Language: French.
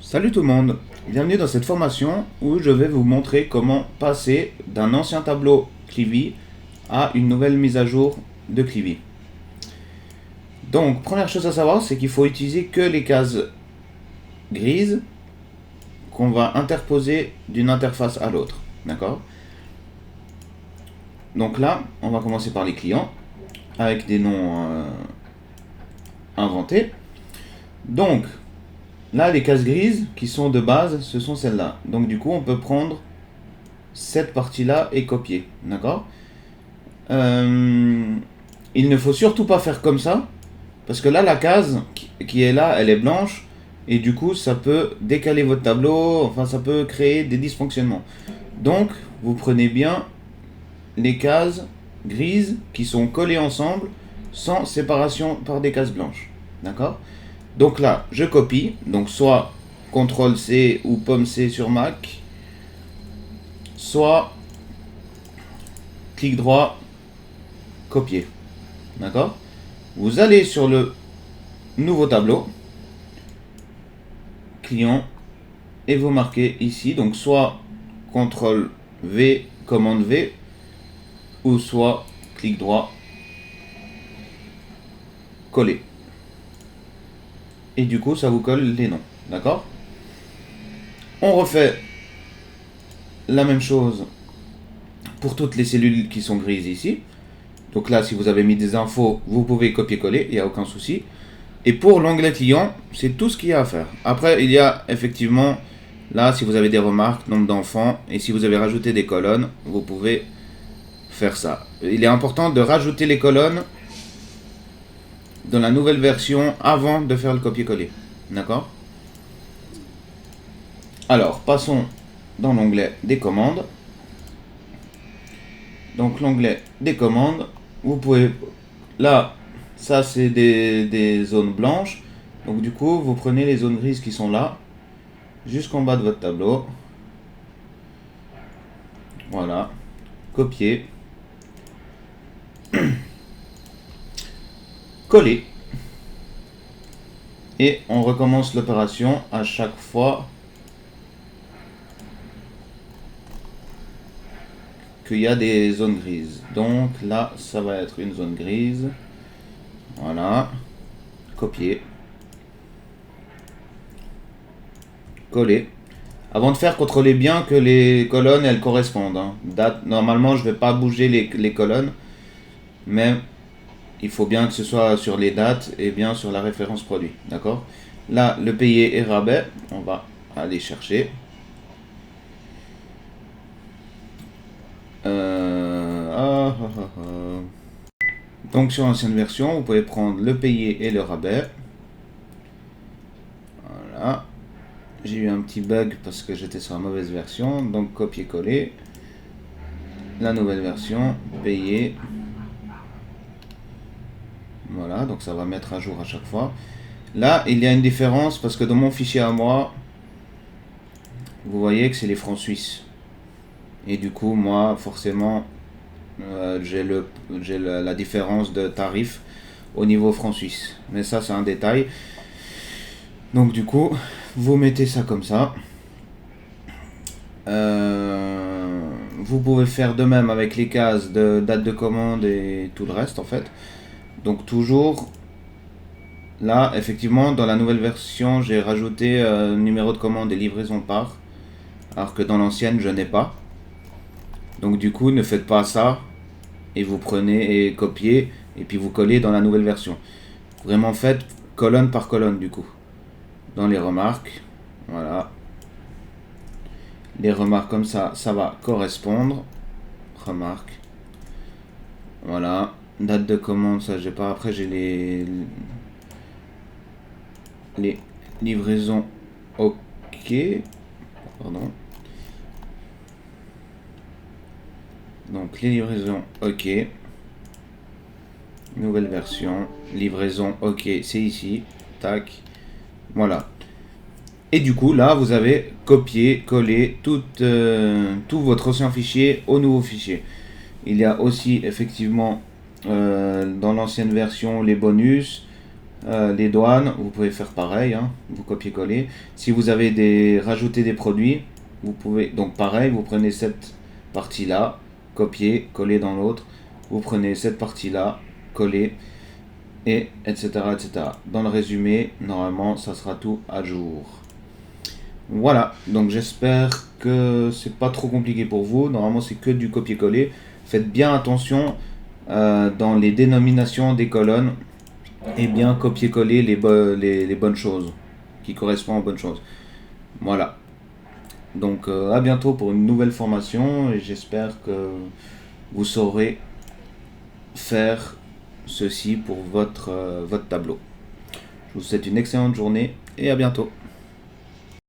Salut tout le monde, bienvenue dans cette formation où je vais vous montrer comment passer d'un ancien tableau Clivy à une nouvelle mise à jour de Clivy. Donc première chose à savoir, c'est qu'il faut utiliser que les cases grises qu'on va interposer d'une interface à l'autre, d'accord? Donc là, on va commencer par les clients avec des noms inventés. Donc là, les cases grises qui sont de base, ce sont celles-là. Donc du coup, on peut prendre cette partie-là et copier, d'accord? Il ne faut surtout pas faire comme ça, parce que là, la case qui est là, elle est blanche, et du coup, ça peut décaler votre tableau, enfin, ça peut créer des dysfonctionnements. Donc, vous prenez bien les cases grises qui sont collées ensemble, sans séparation par des cases blanches, d'accord? Donc là, je copie, donc soit CTRL-C ou Pomme-C sur Mac, soit clic droit, copier. D'accord? Vous allez sur le nouveau tableau, client, et vous marquez ici, donc soit CTRL V, commande V, ou soit clic droit, coller. Et du coup, ça vous colle les noms. D'accord? On refait la même chose pour toutes les cellules qui sont grises ici. Donc là, si vous avez mis des infos, vous pouvez copier-coller, il n'y a aucun souci. Et pour l'onglet client, c'est tout ce qu'il y a à faire. Après, il y a effectivement, là, si vous avez des remarques, nombre d'enfants, et si vous avez rajouté des colonnes, vous pouvez faire ça. Il est important de rajouter les colonnes dans la nouvelle version avant de faire le copier-coller. D'accord? Alors, passons dans l'onglet des commandes. Donc, l'onglet des commandes, vous pouvez... Là, ça, c'est des zones blanches. Donc, du coup, vous prenez les zones grises qui sont là, jusqu'en bas de votre tableau. Voilà. Copier. Coller. Et on recommence l'opération à chaque fois qu'il y a des zones grises. Donc là, ça va être une zone grise. Voilà. Copier. Coller. Avant de faire, contrôlez bien que les colonnes, elles correspondent. Hein. Date, normalement, je ne vais pas bouger les colonnes. Mais il faut bien que ce soit sur les dates et bien sur la référence produit. D'accord? Là, le payé et rabais, on va aller chercher. Donc sur l'ancienne version, vous pouvez prendre le payé et le rabais. Voilà. J'ai eu un petit bug parce que j'étais sur la mauvaise version. Donc copier-coller. La nouvelle version, payé. Voilà, donc ça va mettre à jour à chaque fois. Là, il y a une différence parce que dans mon fichier à moi, vous voyez que c'est les francs suisses. Et du coup, moi, forcément, j'ai la différence de tarif au niveau franc suisse. Mais ça, c'est un détail. Donc du coup, vous mettez ça comme ça. Vous pouvez faire de même avec les cases de date de commande et tout le reste en fait. Donc toujours, là, effectivement, dans la nouvelle version, j'ai rajouté numéro de commande et livraison par. Alors que dans l'ancienne, je n'ai pas. Donc du coup, ne faites pas ça. Et vous prenez et copiez. Et puis vous collez dans la nouvelle version. Vraiment faites colonne par colonne du coup. Dans les remarques. Voilà. Les remarques comme ça va correspondre. Remarques. Voilà. Date de commande, ça j'ai pas. Après j'ai les livraisons OK. Pardon. Donc les livraisons OK. Nouvelle version. Livraison OK, c'est ici. Tac. Voilà. Et du coup, là, vous avez copié, collé tout votre ancien fichier au nouveau fichier. Il y a aussi, effectivement, dans l'ancienne version, les bonus, Les douanes, vous pouvez faire pareil, hein, vous copiez-coller. Si vous avez rajouté des produits, vous pouvez, donc pareil, vous prenez cette partie-là, copier, coller dans l'autre. Vous prenez cette partie-là, coller, et etc., etc. Dans le résumé, normalement, ça sera tout à jour. Voilà, donc j'espère que c'est pas trop compliqué pour vous. Normalement, c'est que du copier-coller. Faites bien attention dans les dénominations des colonnes et bien copier-coller les bonnes choses qui correspondent aux bonnes choses. Voilà. Donc à bientôt pour une nouvelle formation et j'espère que vous saurez faire ceci pour votre tableau. Je vous souhaite une excellente journée et à bientôt.